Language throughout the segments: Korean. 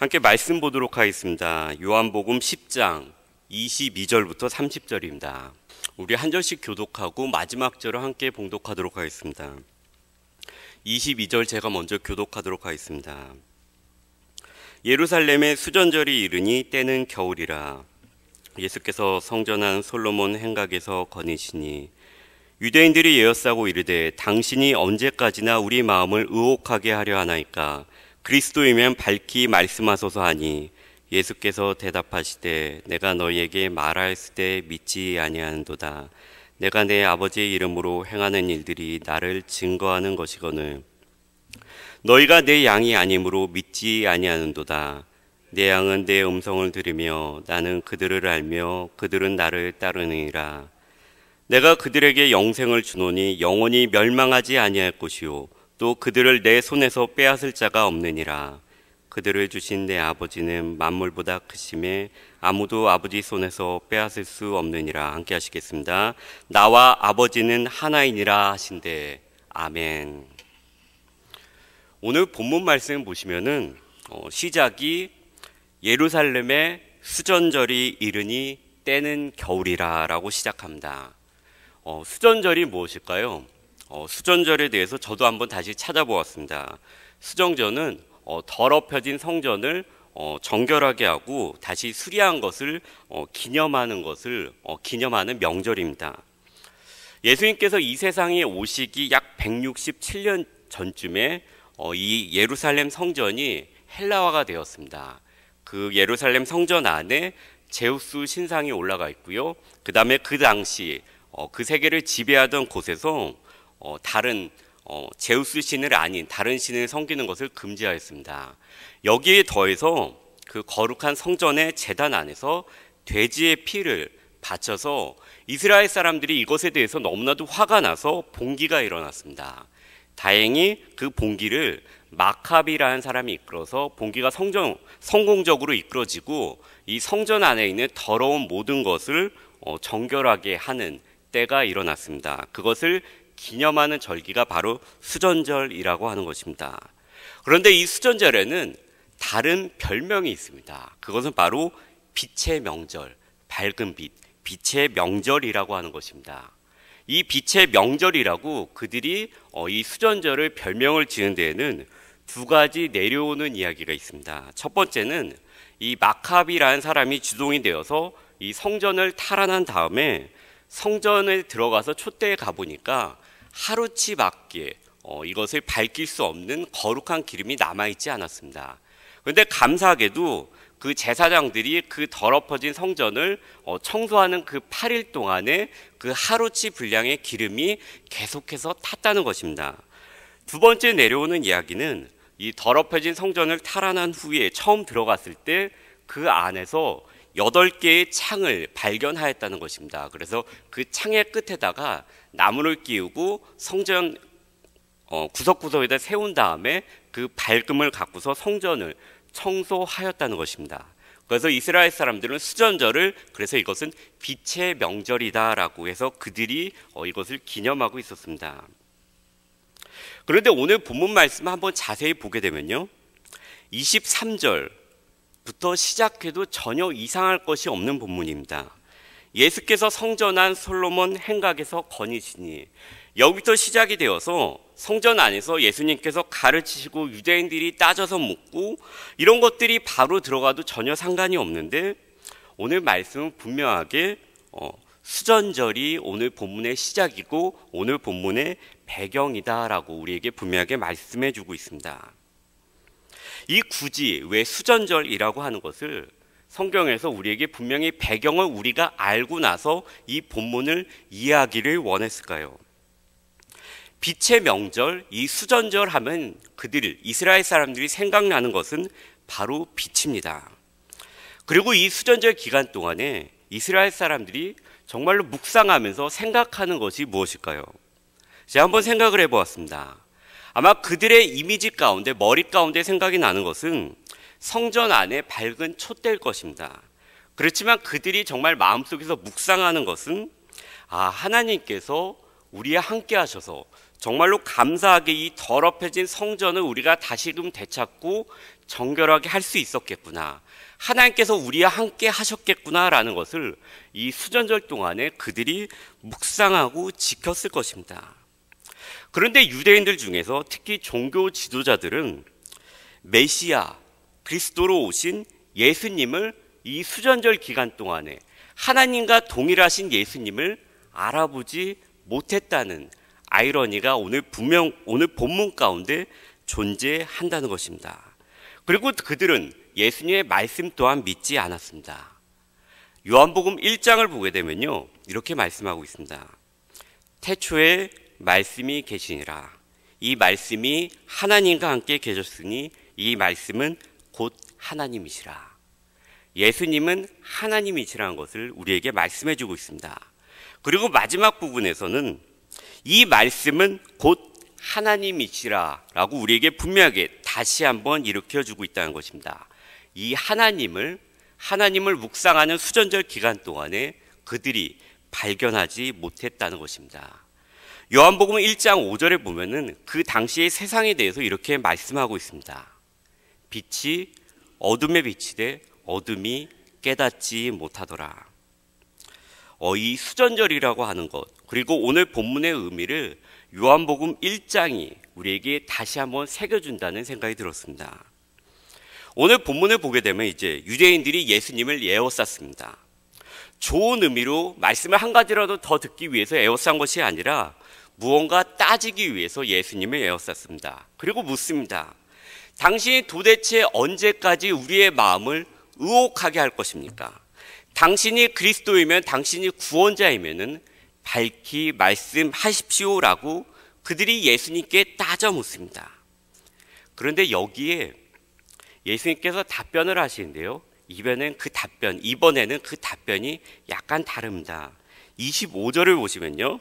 함께 말씀 보도록 하겠습니다. 요한복음 10장 22절부터 30절입니다. 우리 한 절씩 교독하고 마지막 절을 함께 봉독하도록 하겠습니다. 22절 제가 먼저 교독하도록 하겠습니다. 예루살렘의 수전절이 이르니 때는 겨울이라. 예수께서 성전한 솔로몬 행각에서 거니시니 유대인들이 예언하고 이르되 당신이 언제까지나 우리 마음을 의혹하게 하려 하나이까? 그리스도이면 밝히 말씀하소서 하니 예수께서 대답하시되 내가 너희에게 말하였으되 믿지 아니하는도다. 내가 내 아버지의 이름으로 행하는 일들이 나를 증거하는 것이거늘 너희가 내 양이 아니므로 믿지 아니하는도다. 내 양은 내 음성을 들으며 나는 그들을 알며 그들은 나를 따르느니라. 내가 그들에게 영생을 주노니 영원히 멸망하지 아니할 것이요 또 그들을 내 손에서 빼앗을 자가 없느니라. 그들을 주신 내 아버지는 만물보다 크심에 아무도 아버지 손에서 빼앗을 수 없느니라. 함께 하시겠습니다. 나와 아버지는 하나이니라 하신대. 아멘. 오늘 본문 말씀 보시면은 시작이 예루살렘의 수전절이 이르니 때는 겨울이라 라고 시작합니다. 수전절이 무엇일까요? 수전절에 대해서 저도 한번 다시 찾아보았습니다. 수정절은 더럽혀진 성전을 정결하게 하고 다시 수리한 것을 기념하는 명절입니다. 예수님께서 이 세상에 오시기 약 167년 전쯤에 이 예루살렘 성전이 헬라화가 되었습니다. 그 예루살렘 성전 안에 제우스 신상이 올라가 있고요. 그 다음에 그 당시 그 세계를 지배하던 곳에서 다른 제우스 신을 아닌 다른 신을 섬기는 것을 금지하였습니다. 여기에 더해서 그 거룩한 성전의 제단 안에서 돼지의 피를 바쳐서 이스라엘 사람들이 이것에 대해서 너무나도 화가 나서 봉기가 일어났습니다. 다행히 그 봉기를 마카비라는 사람이 이끌어서 봉기가 성공적으로 이끌어지고 이 성전 안에 있는 더러운 모든 것을 정결하게 하는 때가 일어났습니다. 그것을 기념하는 절기가 바로 수전절이라고 하는 것입니다. 그런데 이 수전절에는 다른 별명이 있습니다. 그것은 바로 빛의 명절, 밝은 빛, 빛의 명절이라고 하는 것입니다. 이 빛의 명절이라고 그들이 이 수전절을 별명을 지은 데에는 두 가지 내려오는 이야기가 있습니다. 첫 번째는 이 마카비라는 사람이 주동이 되어서 이 성전을 탈환한 다음에 성전에 들어가서 촛대에 가보니까 하루치밖에 이것을 밝힐 수 없는 거룩한 기름이 남아있지 않았습니다. 그런데 감사하게도 그 제사장들이 그 더럽혀진 성전을 청소하는 그 8일 동안에 그 하루치 분량의 기름이 계속해서 탔다는 것입니다. 두 번째 내려오는 이야기는 이 더럽혀진 성전을 탈환한 후에 처음 들어갔을 때 그 안에서 8개의 창을 발견하였다는 것입니다. 그래서 그 창의 끝에다가 나무를 끼우고 성전 구석구석에다 세운 다음에 그 밝음을 갖고서 성전을 청소하였다는 것입니다. 그래서 이스라엘 사람들은 수전절을 그래서 이것은 빛의 명절이다라고 해서 그들이 이것을 기념하고 있었습니다. 그런데 오늘 본문 말씀을 한번 자세히 보게 되면요, 23절부터 시작해도 전혀 이상할 것이 없는 본문입니다. 예수께서 성전한 솔로몬 행각에서 거니시니, 여기부터 시작이 되어서 성전 안에서 예수님께서 가르치시고 유대인들이 따져서 묻고 이런 것들이 바로 들어가도 전혀 상관이 없는데, 오늘 말씀은 분명하게 수전절이 오늘 본문의 시작이고 오늘 본문의 배경이다라고 우리에게 분명하게 말씀해 주고 있습니다. 이 굳이 왜 수전절이라고 하는 것을 성경에서 우리에게 분명히 배경을 우리가 알고 나서 이 본문을 이해하기를 원했을까요? 빛의 명절, 이 수전절 하면 이스라엘 사람들이 생각나는 것은 바로 빛입니다. 그리고 이 수전절 기간 동안에 이스라엘 사람들이 정말로 묵상하면서 생각하는 것이 무엇일까요? 제가 한번 생각을 해보았습니다. 아마 그들의 이미지 가운데, 머리 가운데 생각이 나는 것은 성전 안에 밝은 촛대일 것입니다. 그렇지만 그들이 정말 마음속에서 묵상하는 것은 하나님께서 우리와 함께 하셔서 정말로 감사하게 이 더럽혀진 성전을 우리가 다시금 되찾고 정결하게 할 수 있었겠구나. 하나님께서 우리와 함께 하셨겠구나라는 것을 이 수전절 동안에 그들이 묵상하고 지켰을 것입니다. 그런데 유대인들 중에서 특히 종교 지도자들은 메시아, 그리스도로 오신 예수님을 이 수전절 기간 동안에 하나님과 동일하신 예수님을 알아보지 못했다는 아이러니가 오늘 본문 가운데 존재한다는 것입니다. 그리고 그들은 예수님의 말씀 또한 믿지 않았습니다. 요한복음 1장을 보게 되면요, 이렇게 말씀하고 있습니다. 태초에 말씀이 계시니라. 이 말씀이 하나님과 함께 계셨으니 이 말씀은 곧 하나님이시라. 예수님은 하나님이시라는 것을 우리에게 말씀해 주고 있습니다. 그리고 마지막 부분에서는 이 말씀은 곧 하나님이시라 라고 우리에게 분명하게 다시 한번 일으켜 주고 있다는 것입니다. 이 하나님을 묵상하는 수전절 기간 동안에 그들이 발견하지 못했다는 것입니다. 요한복음 1장 5절에 보면은 그 당시의 세상에 대해서 이렇게 말씀하고 있습니다. 빛이 어둠에 비치되 어둠이 깨닫지 못하더라. 이 수전절이라고 하는 것, 그리고 오늘 본문의 의미를 요한복음 1장이 우리에게 다시 한번 새겨준다는 생각이 들었습니다. 오늘 본문을 보게 되면 이제 유대인들이 예수님을 에워쌌습니다. 좋은 의미로 말씀을 한 가지라도 더 듣기 위해서 에워싼 것이 아니라 무언가 따지기 위해서 예수님을 에워쌌습니다. 그리고 묻습니다. 당신이 도대체 언제까지 우리의 마음을 의혹하게 할 것입니까? 당신이 그리스도이면, 당신이 구원자이면은 밝히 말씀하십시오라고 그들이 예수님께 따져 묻습니다. 그런데 여기에 예수님께서 답변을 하시는데요, 이번에는 그 답변이 약간 다릅니다. 25절을 보시면요,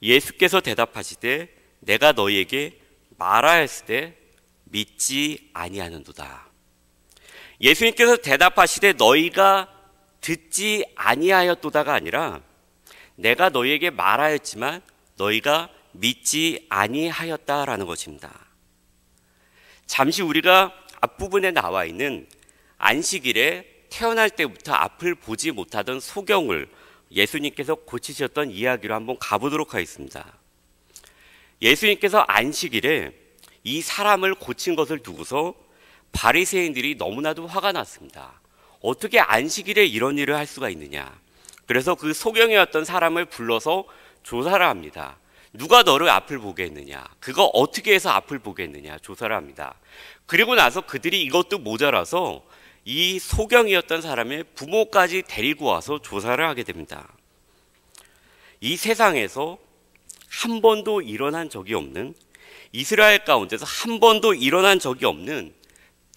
예수께서 대답하시되 내가 너희에게 말하였을 때 믿지 아니하는도다. 예수님께서 대답하시되 너희가 듣지 아니하였도다가 아니라 내가 너희에게 말하였지만 너희가 믿지 아니하였다라는 것입니다. 잠시 우리가 앞부분에 나와 있는 안식일에 태어날 때부터 앞을 보지 못하던 소경을 예수님께서 고치셨던 이야기로 한번 가보도록 하겠습니다. 예수님께서 안식일에 이 사람을 고친 것을 두고서 바리새인들이 너무나도 화가 났습니다. 어떻게 안식일에 이런 일을 할 수가 있느냐. 그래서 그 소경이었던 사람을 불러서 조사를 합니다. 누가 너를 앞을 보게 했느냐, 그거 어떻게 해서 앞을 보게 했느냐 조사를 합니다. 그리고 나서 그들이 이것도 모자라서 이 소경이었던 사람의 부모까지 데리고 와서 조사를 하게 됩니다. 이 세상에서 한 번도 일어난 적이 없는, 이스라엘 가운데서 한 번도 일어난 적이 없는,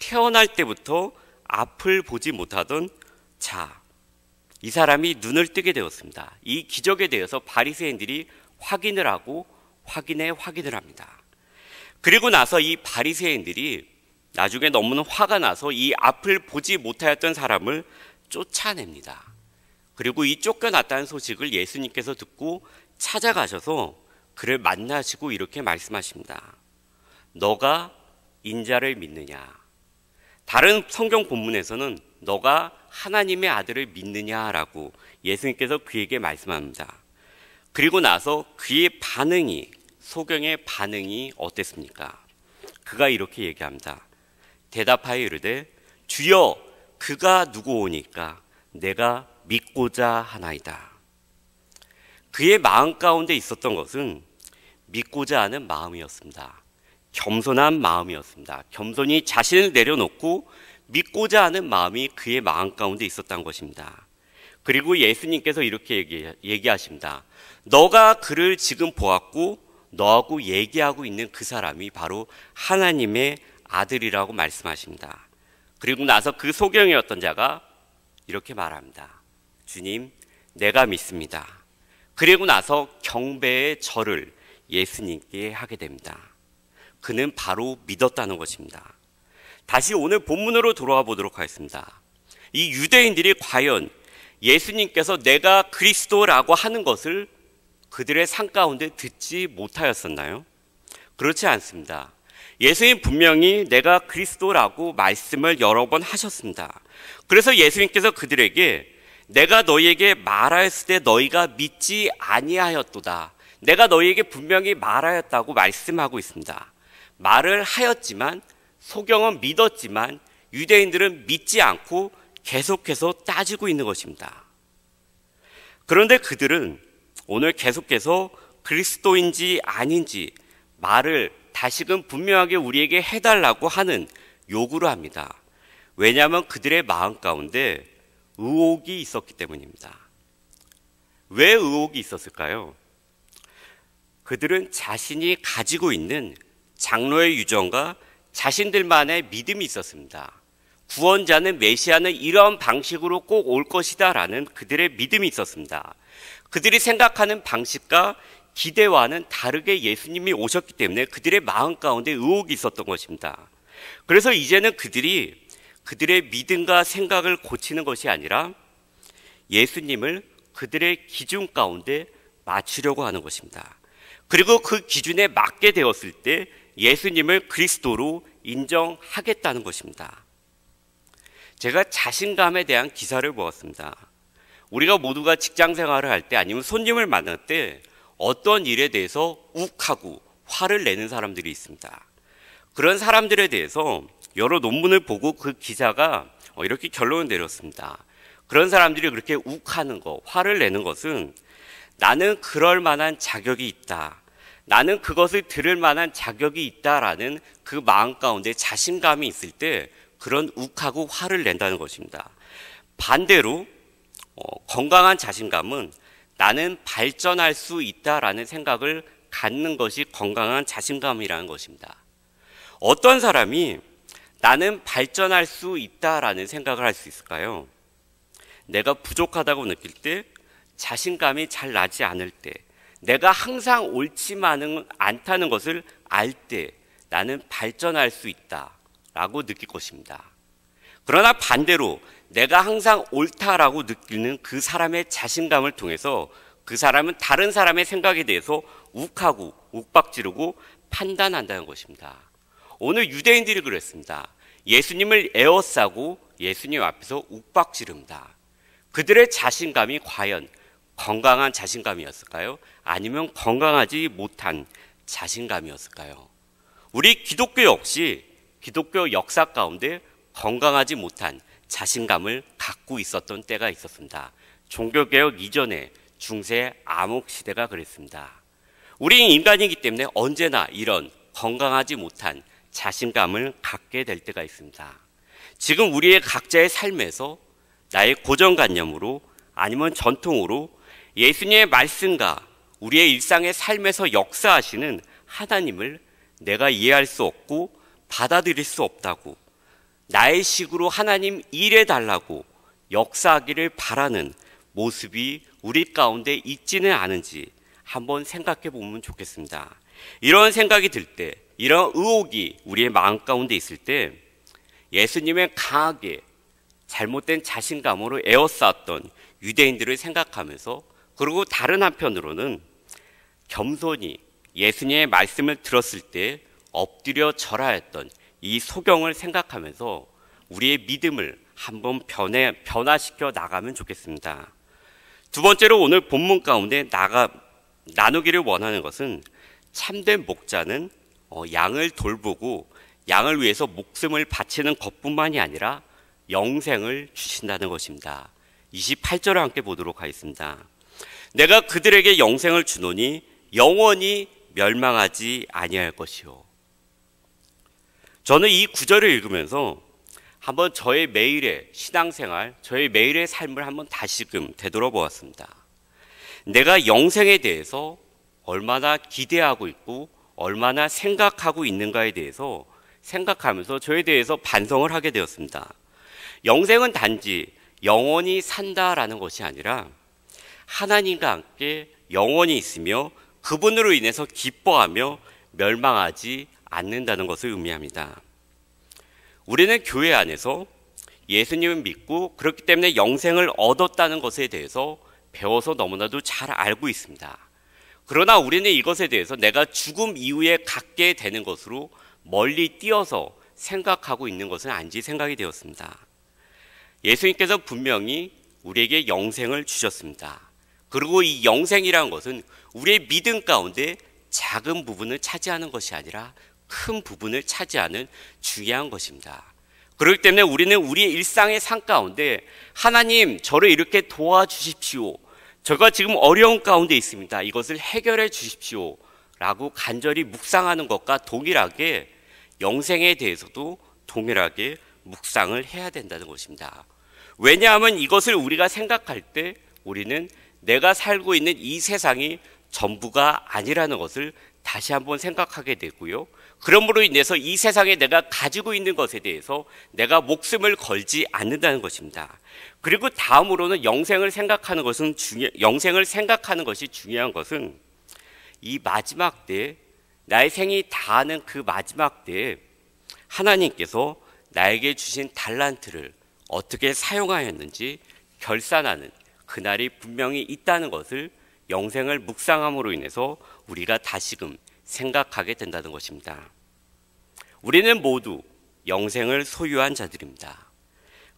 태어날 때부터 앞을 보지 못하던 이 사람이 눈을 뜨게 되었습니다. 이 기적에 대해서 바리새인들이 확인을 하고 확인을 합니다. 그리고 나서 이 바리새인들이 나중에 너무나 화가 나서 이 앞을 보지 못하였던 사람을 쫓아냅니다. 그리고 이 쫓겨났다는 소식을 예수님께서 듣고 찾아가셔서 그를 만나시고 이렇게 말씀하십니다. 너가 인자를 믿느냐? 다른 성경 본문에서는 너가 하나님의 아들을 믿느냐라고 예수님께서 그에게 말씀합니다. 그리고 나서 그의 반응이, 소경의 반응이 어땠습니까? 그가 이렇게 얘기합니다. 대답하여 이르되 주여 그가 누구오니까 내가 믿고자 하나이다. 그의 마음 가운데 있었던 것은 믿고자 하는 마음이었습니다. 겸손한 마음이었습니다. 겸손히 자신을 내려놓고 믿고자 하는 마음이 그의 마음 가운데 있었던 것입니다. 그리고 예수님께서 이렇게 얘기하십니다. 너가 그를 지금 보았고 너하고 얘기하고 있는 그 사람이 바로 하나님의 아들이라고 말씀하십니다. 그리고 나서 그 소경이었던 자가 이렇게 말합니다. 주님, 내가 믿습니다. 그리고 나서 경배의 절을 예수님께 하게 됩니다. 그는 바로 믿었다는 것입니다. 다시 오늘 본문으로 돌아와 보도록 하겠습니다. 이 유대인들이 과연 예수님께서 내가 그리스도라고 하는 것을 그들의 삶 가운데 듣지 못하였었나요? 그렇지 않습니다. 예수님 분명히 내가 그리스도라고 말씀을 여러 번 하셨습니다. 그래서 예수님께서 그들에게 내가 너희에게 말하였을 때 너희가 믿지 아니하였도다. 내가 너희에게 분명히 말하였다고 말씀하고 있습니다. 말을 하였지만 소경은 믿었지만 유대인들은 믿지 않고 계속해서 따지고 있는 것입니다. 그런데 그들은 오늘 계속해서 그리스도인지 아닌지 말을 다시금 분명하게 우리에게 해달라고 하는 요구를 합니다. 왜냐하면 그들의 마음 가운데 의혹이 있었기 때문입니다. 왜 의혹이 있었을까요? 그들은 자신이 가지고 있는 장로의 유전과 자신들만의 믿음이 있었습니다. 구원자는 메시아는 이런 방식으로 꼭 올 것이다라는 그들의 믿음이 있었습니다. 그들이 생각하는 방식과 기대와는 다르게 예수님이 오셨기 때문에 그들의 마음 가운데 의혹이 있었던 것입니다. 그래서 이제는 그들이 그들의 믿음과 생각을 고치는 것이 아니라 예수님을 그들의 기준 가운데 맞추려고 하는 것입니다. 그리고 그 기준에 맞게 되었을 때 예수님을 그리스도로 인정하겠다는 것입니다. 제가 자신감에 대한 기사를 보았습니다. 우리가 모두가 직장 생활을 할 때 아니면 손님을 만날 때 어떤 일에 대해서 욱하고 화를 내는 사람들이 있습니다. 그런 사람들에 대해서 여러 논문을 보고 그 기자가 이렇게 결론을 내렸습니다. 그런 사람들이 그렇게 욱하는 거, 화를 내는 것은 나는 그럴 만한 자격이 있다. 나는 그것을 들을 만한 자격이 있다라는 그 마음 가운데 자신감이 있을 때 그런 욱하고 화를 낸다는 것입니다. 반대로 건강한 자신감은 나는 발전할 수 있다라는 생각을 갖는 것이 건강한 자신감이라는 것입니다. 어떤 사람이 나는 발전할 수 있다라는 생각을 할 수 있을까요? 내가 부족하다고 느낄 때, 자신감이 잘 나지 않을 때, 내가 항상 옳지만은 않다는 것을 알 때 나는 발전할 수 있다라고 느낄 것입니다. 그러나 반대로 내가 항상 옳다라고 느끼는 그 사람의 자신감을 통해서 그 사람은 다른 사람의 생각에 대해서 욱하고 욱박지르고 판단한다는 것입니다. 오늘 유대인들이 그랬습니다. 예수님을 에워싸고 예수님 앞에서 욱박지릅니다. 그들의 자신감이 과연 건강한 자신감이었을까요? 아니면 건강하지 못한 자신감이었을까요? 우리 기독교 역시 기독교 역사 가운데 건강하지 못한 자신감을 갖고 있었던 때가 있었습니다. 종교개혁 이전에 중세 암흑 시대가 그랬습니다. 우리는 인간이기 때문에 언제나 이런 건강하지 못한 자신감을 갖게 될 때가 있습니다. 지금 우리의 각자의 삶에서 나의 고정관념으로 아니면 전통으로 예수님의 말씀과 우리의 일상의 삶에서 역사하시는 하나님을 내가 이해할 수 없고 받아들일 수 없다고, 나의 식으로 하나님 일해달라고 역사하기를 바라는 모습이 우리 가운데 있지는 않은지 한번 생각해 보면 좋겠습니다. 이런 생각이 들 때, 이런 의혹이 우리의 마음 가운데 있을 때 예수님의 강하게 잘못된 자신감으로 에워쌌던 유대인들을 생각하면서, 그리고 다른 한편으로는 겸손히 예수님의 말씀을 들었을 때 엎드려 절하였던 이 소경을 생각하면서 우리의 믿음을 한번 변화시켜 나가면 좋겠습니다. 두 번째로 오늘 본문 가운데 나누기를 원하는 것은 참된 목자는 양을 돌보고 양을 위해서 목숨을 바치는 것뿐만이 아니라 영생을 주신다는 것입니다. 28절을 함께 보도록 하겠습니다. 내가 그들에게 영생을 주노니 영원히 멸망하지 아니할 것이요. 저는 이 구절을 읽으면서 한번 저의 매일의 신앙생활, 저의 매일의 삶을 한번 다시금 되돌아보았습니다. 내가 영생에 대해서 얼마나 기대하고 있고 얼마나 생각하고 있는가에 대해서 생각하면서 저에 대해서 반성을 하게 되었습니다. 영생은 단지 영원히 산다라는 것이 아니라 하나님과 함께 영원히 있으며 그분으로 인해서 기뻐하며 멸망하지 않는다는 것을 의미합니다. 우리는 교회 안에서 예수님을 믿고 그렇기 때문에 영생을 얻었다는 것에 대해서 배워서 너무나도 잘 알고 있습니다. 그러나 우리는 이것에 대해서 내가 죽음 이후에 갖게 되는 것으로 멀리 뛰어서 생각하고 있는 것은 아닌지 생각이 되었습니다. 예수님께서 분명히 우리에게 영생을 주셨습니다. 그리고 이 영생이라는 것은 우리의 믿음 가운데 작은 부분을 차지하는 것이 아니라 큰 부분을 차지하는 중요한 것입니다. 그렇기 때문에 우리는 우리의 일상의 삶 가운데 하나님, 저를 이렇게 도와주십시오. 제가 지금 어려운 가운데 있습니다. 이것을 해결해 주십시오. 라고 간절히 묵상하는 것과 동일하게 영생에 대해서도 동일하게 묵상을 해야 된다는 것입니다. 왜냐하면 이것을 우리가 생각할 때 우리는 내가 살고 있는 이 세상이 전부가 아니라는 것을 다시 한번 생각하게 되고요. 그러므로 인해서 이 세상에 내가 가지고 있는 것에 대해서 내가 목숨을 걸지 않는다는 것입니다. 그리고 다음으로는 영생을 생각하는 것이 중요한 것은 이 마지막 때, 나의 생이 다하는 그 마지막 때에 하나님께서 나에게 주신 달란트를 어떻게 사용하였는지 결산하는 그날이 분명히 있다는 것을 영생을 묵상함으로 인해서 우리가 다시금 생각하게 된다는 것입니다. 우리는 모두 영생을 소유한 자들입니다.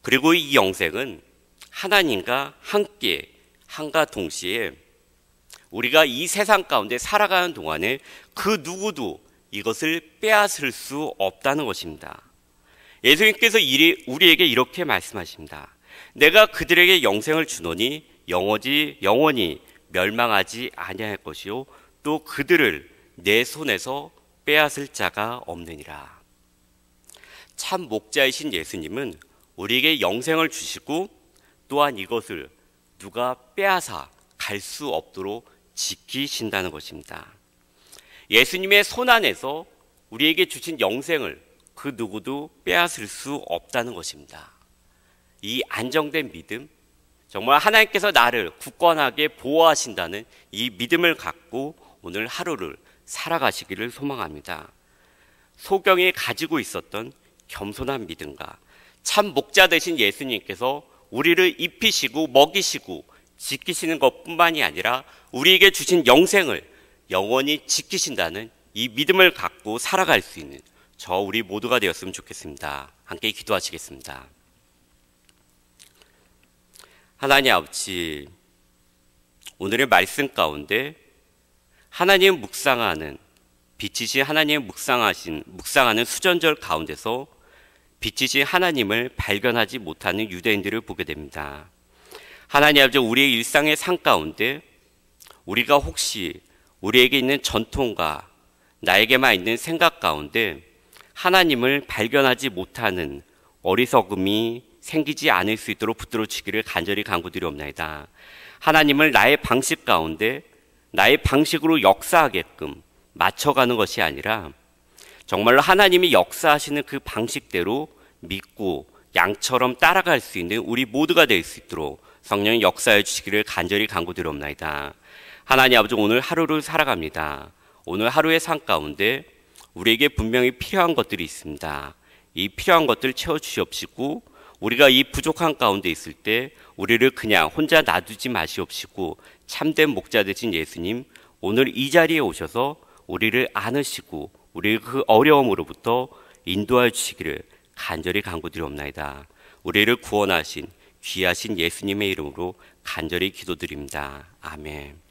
그리고 이 영생은 하나님과 함께 한가 동시에 우리가 이 세상 가운데 살아가는 동안에 그 누구도 이것을 빼앗을 수 없다는 것입니다. 예수님께서 우리에게 이렇게 말씀하십니다. 내가 그들에게 영생을 주노니 영원히 멸망하지 아니할 것이요 또 그들을 내 손에서 빼앗을 자가 없느니라. 참 목자이신 예수님은 우리에게 영생을 주시고 또한 이것을 누가 빼앗아 갈 수 없도록 지키신다는 것입니다. 예수님의 손 안에서 우리에게 주신 영생을 그 누구도 빼앗을 수 없다는 것입니다. 이 안정된 믿음, 정말 하나님께서 나를 굳건하게 보호하신다는 이 믿음을 갖고 오늘 하루를 살아가시기를 소망합니다. 소경이 가지고 있었던 겸손한 믿음과 참 목자 되신 예수님께서 우리를 입히시고 먹이시고 지키시는 것뿐만이 아니라 우리에게 주신 영생을 영원히 지키신다는 이 믿음을 갖고 살아갈 수 있는 우리 모두가 되었으면 좋겠습니다. 함께 기도하시겠습니다. 하나님 아버지, 오늘의 말씀 가운데 하나님 묵상하는 빛이신 하나님 묵상하는 수전절 가운데서 빛이신 하나님을 발견하지 못하는 유대인들을 보게 됩니다. 하나님 아버지, 우리의 일상의 삶 가운데 우리가 혹시 우리에게 있는 전통과 나에게만 있는 생각 가운데 하나님을 발견하지 못하는 어리석음이 생기지 않을 수 있도록 붙들어 주기를 간절히 간구드리옵나이다. 하나님을 나의 방식 가운데 나의 방식으로 역사하게끔 맞춰가는 것이 아니라 정말로 하나님이 역사하시는 그 방식대로 믿고 양처럼 따라갈 수 있는 우리 모두가 될 수 있도록 성령이 역사해 주시기를 간절히 간구드리옵나이다. 하나님 아버지, 오늘 하루를 살아갑니다. 오늘 하루의 삶 가운데 우리에게 분명히 필요한 것들이 있습니다. 이 필요한 것들을 채워주시옵시고 우리가 이 부족한 가운데 있을 때 우리를 그냥 혼자 놔두지 마시옵시고 참된 목자 되신 예수님, 오늘 이 자리에 오셔서 우리를 안으시고 우리를 그 어려움으로부터 인도하여 주시기를 간절히 간구드리옵나이다. 우리를 구원하신 귀하신 예수님의 이름으로 간절히 기도드립니다. 아멘.